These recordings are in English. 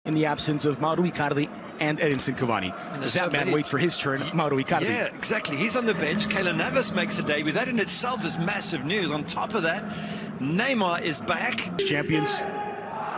in the absence of Mauro Icardi and Edinson Cavani. Does that man wait for his turn, Mauro Icardi? Yeah, exactly. He's on the bench. Keylor Navas makes a debut. That in itself is massive news. On top of that, Neymar is back. Champions.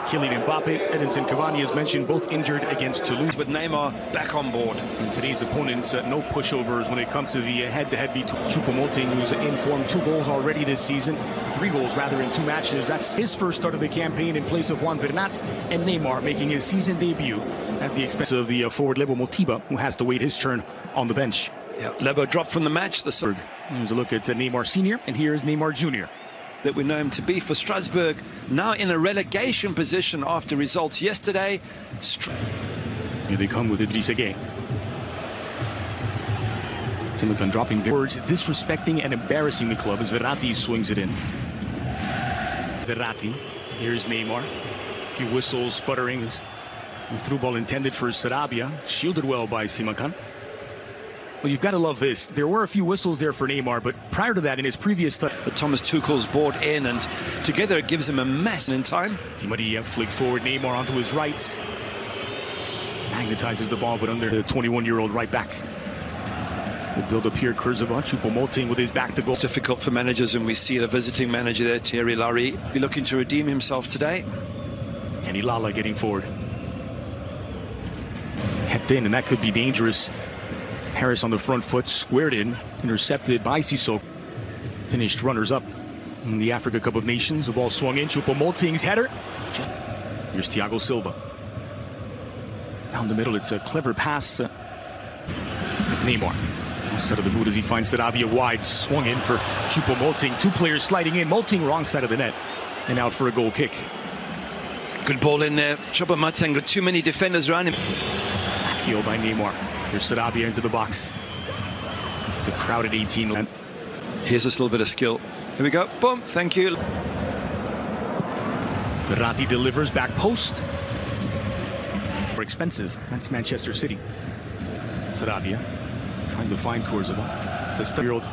Kylian Mbappe, Edinson Cavani, as mentioned, both injured against Toulouse. With Neymar back on board. And today's opponents, no pushovers when it comes to the head-to-head between Choupo-Moting, who's in form, 2 goals already this season. 3 goals, rather, in 2 matches. That's his first start of the campaign in place of Juan Bernat, and Neymar making his season debut at the expense of the forward Lebo Motiba, who has to wait his turn on the bench. Yeah, Lebo dropped from the match. Here's a look at Neymar Sr., and here's Neymar Jr. That we know him to be for Ẓtrāsbᴏurg, now in a relegation position after results yesterday. Here they come with Idrissa Gueye. Simakan dropping words, disrespecting and embarrassing the club as Verratti swings it in. Verratti, here's Neymar. A few whistles, sputtering. The through ball intended for Sarabia, shielded well by Simakan. Well, you've got to love this. There were a few whistles there for Neymar, but prior to that, in his previous touch, but Thomas Tuchel's brought in, and together it gives him a mess in time. Di Maria flick forward, Neymar onto his right. Magnetizes the ball, but under the 21-year-old right back. The build-up here, Țtrāsbᴏurg, Choupo-Moting with his back to goal. It's difficult for managers, and we see the visiting manager there, Thierry Larry, be looking to redeem himself today. Kenny Lala getting forward. Kept in, and that could be dangerous. Harris on the front foot, squared in, intercepted by Sissoko. Finished runners-up in the Africa Cup of Nations. The ball swung in, Choupo-Moting's header. Here's Thiago Silva. Down the middle, it's a clever pass. Neymar. Outside of the boot as he finds Sarabia wide. Swung in for Choupo-Moting. 2 players sliding in. Moting wrong side of the net. And out for a goal kick. Good ball in there. Choupo-Moting got too many defenders around him. Backheeled by Neymar. Here's Sarabia into the box. It's a crowded 18. Here's this little bit of skill. Here we go. Boom. Thank you. Verratti delivers back post. More expensive. That's Manchester City. Sarabia trying to find Țtrāsbᴏurg. It's a 3-year-old.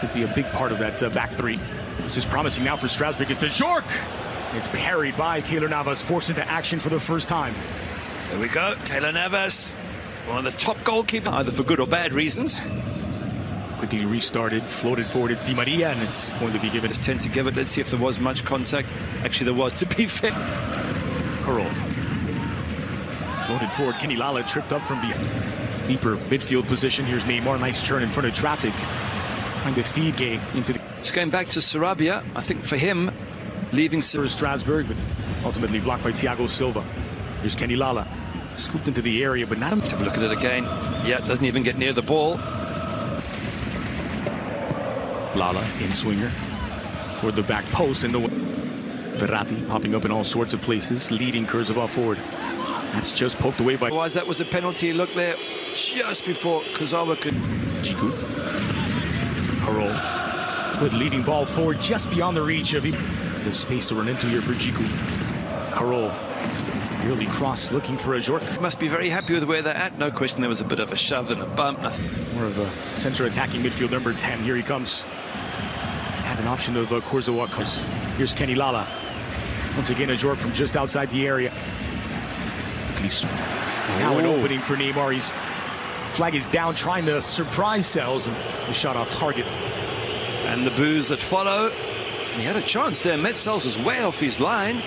Could be a big part of that back 3. This is promising now for Ẓtrāsbᴏurg. It's Țtrāsbᴏurg. It's parried by Keylor Navas, forced into action for the first time. There we go. Keylor Navas. One of the top goalkeepers, either for good or bad reasons. Quickly restarted, floated forward. It's Di Maria, and it's going to be given. It's 10 to give it. Let's see if there was much contact. Actually, there was, to be fair. Carroll. Floated forward. Kenny Lala tripped up from the deeper midfield position. Here's Neymar. Nice turn in front of traffic. Trying to feed Gueye into the... Just going back to Sarabia. I think for him, leaving Ẓtrāsbᴏurg, but ultimately blocked by Thiago Silva. Here's Kenny Lala. Scooped into the area, but not him. Let's have a look at it again. Yeah, doesn't even get near the ball. Lala in swinger toward the back post, and the Verratti popping up in all sorts of places, leading Țtrāsbᴏurg forward. That's just poked away by. Otherwise, that was a penalty. Look there, just before Kurzawa could. Djiku. Carroll. Good leading ball forward, just beyond the reach of. There's space to run into here for Djiku. Carroll. Nearly cross, looking for a Ẓtrāsbᴏurg. Must be very happy with where they're at. No question, there was a bit of a shove and a bump. Nothing. More of a center attacking midfield, number 10. Here he comes. Had an option of Țtrāsbᴏurg. Here's Kenny Lala. Once again, a Ẓtrāsbᴏurg from just outside the area. Now an opening for Neymar. His flag is down, trying to surprise Sells, and the shot off target. And the boos that follow. He had a chance there. Sells is way off his line.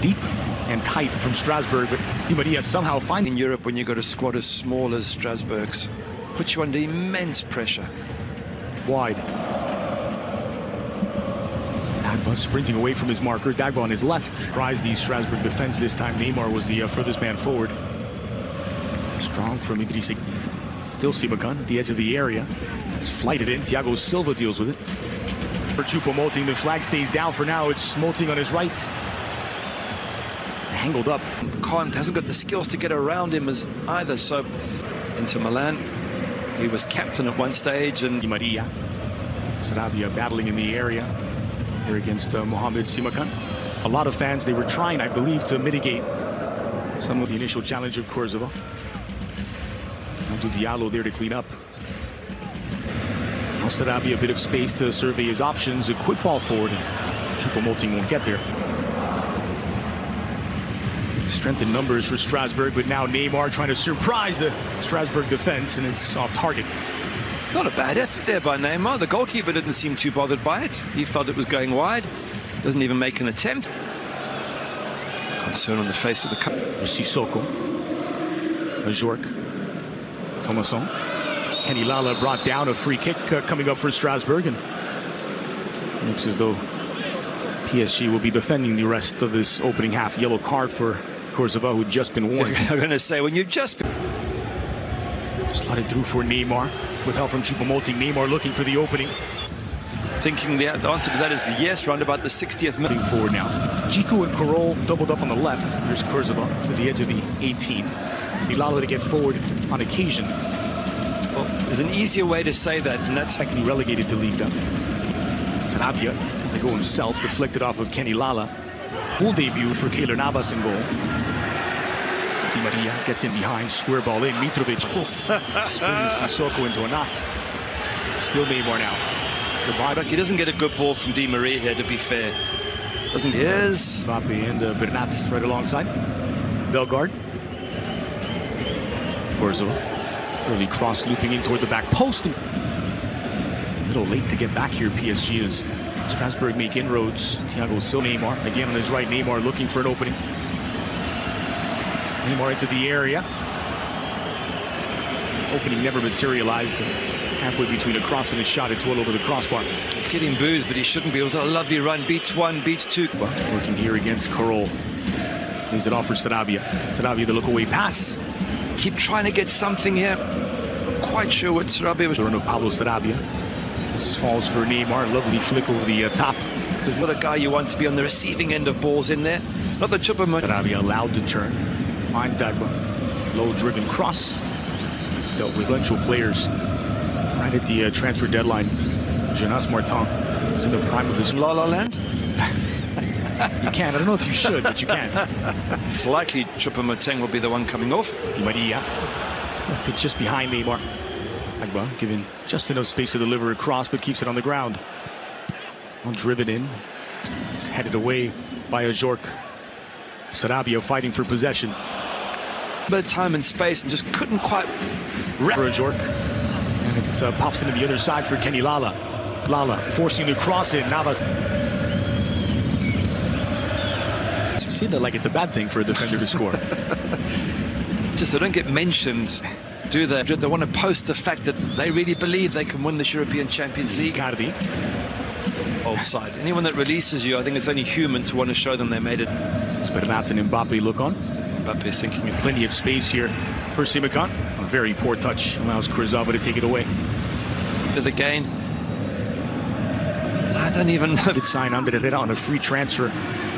Deep and tight from Ẓtrāsbᴏurg, but Di Maria somehow finding. In Europe, when you got a squad as small as Ẓtrāsbᴏurg's, puts you under immense pressure. Wide. Dagba sprinting away from his marker. Dagba on his left. Surprised the Ẓtrāsbᴏurg defense this time. Neymar was the furthest man forward. Strong from Idrissa. Still Simakan at the edge of the area. It's flighted in. Thiago Silva deals with it. For Choupo-Moting, the flag stays down for now. It's Moting on his right. Tangled up. Hasn't got the skills to get around him as either. So into Milan, he was captain at one stage, and Di Maria. Sarabia battling in the area here against Mohamed Simakan. A lot of fans, they were trying, I believe, to mitigate some of the initial challenge of Țtrāsbᴏurg. Abdou Diallo there to clean up. Now Sarabia a bit of space to survey his options. A quick ball forward, and Choupo-Moting won't get there. Strength in numbers for Ẓtrásbᴏurg, but now Neymar trying to surprise the Ẓtrásbᴏurg defense, and it's off target. Not a bad effort there by Neymar. The goalkeeper didn't seem too bothered by it. He felt it was going wide. Doesn't even make an attempt. Concern on the face of the coach. Sissoko, Ẓtrásbᴏurg, Thomasson. Kenny Lala brought down a free kick coming up for Ẓtrásbᴏurg, and looks as though PSG will be defending the rest of this opening half. Yellow card for Ẓtrásbᴏurg, who'd just been warned. I'm going to say, when you've just been... Slotted through for Neymar with help from Choupo-Moting. Neymar looking for the opening. Thinking the answer to that is yes, round about the 60th minute. Moving forward now. Djiku and Carroll doubled up on the left. Here's Ẓtrásbᴏurg to the edge of the 18. Bilal to get forward on occasion. Well, there's an easier way to say that, and that's Secondly relegated to Liga. Sarabia has to go himself, deflected off of Kenny Lala. Full debut for Keylor Navas in goal. Di Maria gets in behind, square ball in. Mitrovic spinning Sissoko into a knot. Still Neymar now. But he doesn't get a good ball from Di Maria here, to be fair. Doesn't he? Yes. Mbappe and Bernat right alongside. Bellegarde. Ẓtrásbᴏurg. Early cross looping in toward the back post. A little late to get back here, PSG, as Ẓtrásbᴏurg make inroads. Thiago Silva. Neymar again on his right. Neymar looking for an opening. Neymar into the area. Opening never materialized. Halfway between a cross and a shot, it's well over the crossbar. He's getting boozed, but he shouldn't be. It was a lovely run. Beats one, beats two. Working here against Carroll. Leaves it off for Sarabia. Sarabia, the look away pass. Keep trying to get something here. I'm quite sure what Sarabia was. The run of Pablo Sarabia. This falls for Neymar. Lovely flick over the top. There's not a guy you want to be on the receiving end of balls in there. Not the Choupo-Moting. Sarabia allowed to turn. Finds Dagba. Low driven cross. It's dealt with eventual players. Right at the transfer deadline, Jonas Martin was in the prime of his La La Land. You can. I don't know if you should, but you can. It's likely Choupo-Moting will be the one coming off. Di Maria left it just behind Neymar. Agba given just enough space to deliver a cross, but keeps it on the ground. Well, driven in. It's headed away by Ẓtrásbᴏurg. Sarabia fighting for possession. Bit of time and space, and just couldn't quite wrap for Ẓtrásbᴏurg. And it pops into the other side for Kenny Lala. Lala forcing the cross in. Navas. You see that like it's a bad thing for a defender to score. Just they don't get mentioned, do they? They want to post the fact that they really believe they can win this European Champions League. Icardi. Old side. Anyone that releases you, I think it's only human to want to show them they made it. Bernat and Mbappe look on. Mbappe is thinking of plenty of space here for Simakan. A very poor touch allows Ẓtrásbᴏurg to take it away. To the gain. I don't even know. Did sign Andre Herrera on a free transfer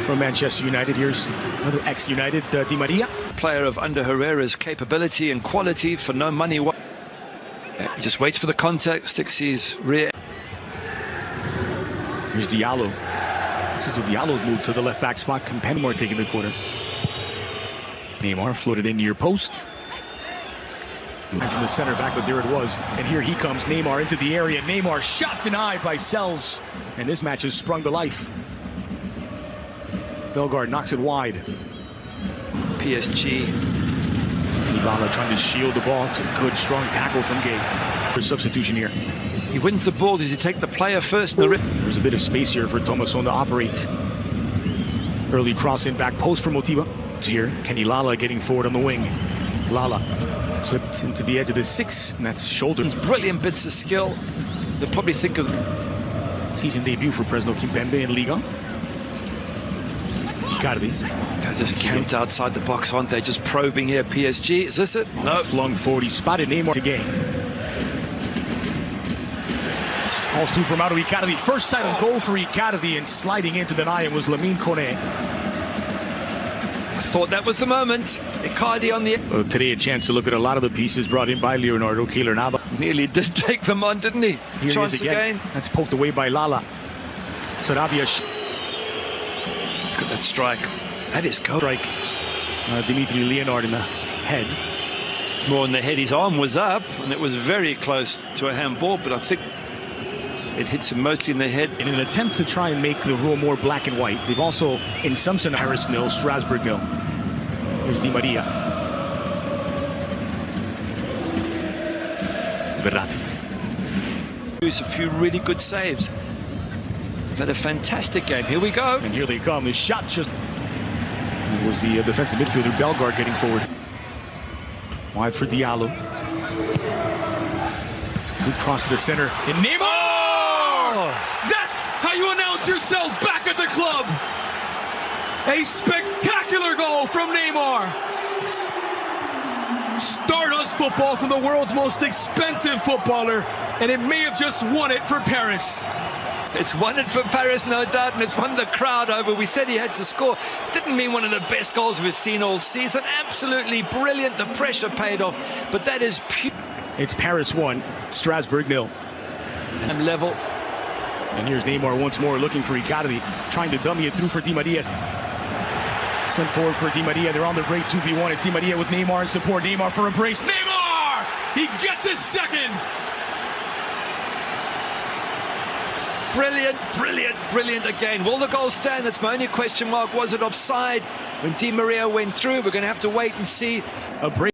from Manchester United. Here's another ex-United, Di Maria. Player of Andre Herrera's capability and quality for no money. He just waits for the contact, sticks his rear. Here's Diallo. This is Diallo's move to the left back spot. Neymar taking the corner. Neymar floated in near post. And from the center back, but there it was. And here he comes, Neymar into the area. Neymar shot denied by Sells. And this match has sprung to life. Bellegarde knocks it wide. PSG. Ibala trying to shield the ball. It's a good, strong tackle from Gay. For substitution here. He wins the ball. Does he take the player first? There's a bit of space here for Thomasson to operate. Early cross in back post for Motiba. It's here. Kenny Lala getting forward on the wing. Lala slipped into the edge of the 6, and that's shoulder. Brilliant bits of skill. They'll probably think of season debut for Presno Kimpembe in Liga. Icardi. They're just camped outside the box, aren't they? Just probing here. PSG. Is this it? No. Flung forward. He spotted Neymar to gain. Falls through from out of Icardi. First sight of goal for Icardi, and sliding in to deny it was Lamine Kone. I thought that was the moment. Icardi on the... Well, today a chance to look at a lot of the pieces brought in by Leonardo Keylor Navas. Nearly did take them on, didn't he? Here Chance he is again. That's poked away by Lala. Sarabia. Look at that strike. That is goal. Strike. Dimitri Leonard in the head. It's more in the head. His arm was up, and it was very close to a handball, but I think it hits him mostly in the head. In an attempt to try and make the rule more black and white, they've also, in some sense, Harris nil, Ẓtrásbᴏurg nil. Here's Di Maria. Verratti. A few really good saves. He's had a fantastic game. Here we go. And here they come. The shot just... It was the defensive midfielder Bellegarde getting forward. Wide for Diallo. Good cross to the center. And Neymar! Oh! That's how you announce yourself back at the club. A spectacular goal from Neymar. Stardust football from the world's most expensive footballer, and it may have just won it for Paris. It's won it for Paris, no doubt, and it's won the crowd over. We said he had to score. Didn't mean one of the best goals we've seen all season. Absolutely brilliant. The pressure paid off, but that is pure. It's Paris 1, Ẓtrásbᴏurg 0. And level. And here's Neymar once more looking for Icardi, trying to dummy it through for Di Maria. Sent forward for Di Maria. They're on the break 2v1. It's Di Maria with Neymar in support. Neymar for a brace. Neymar! He gets his second. Brilliant, brilliant, brilliant again. Will the goal stand? That's my only question mark. Was it offside when Di Maria went through? We're going to have to wait and see. A break.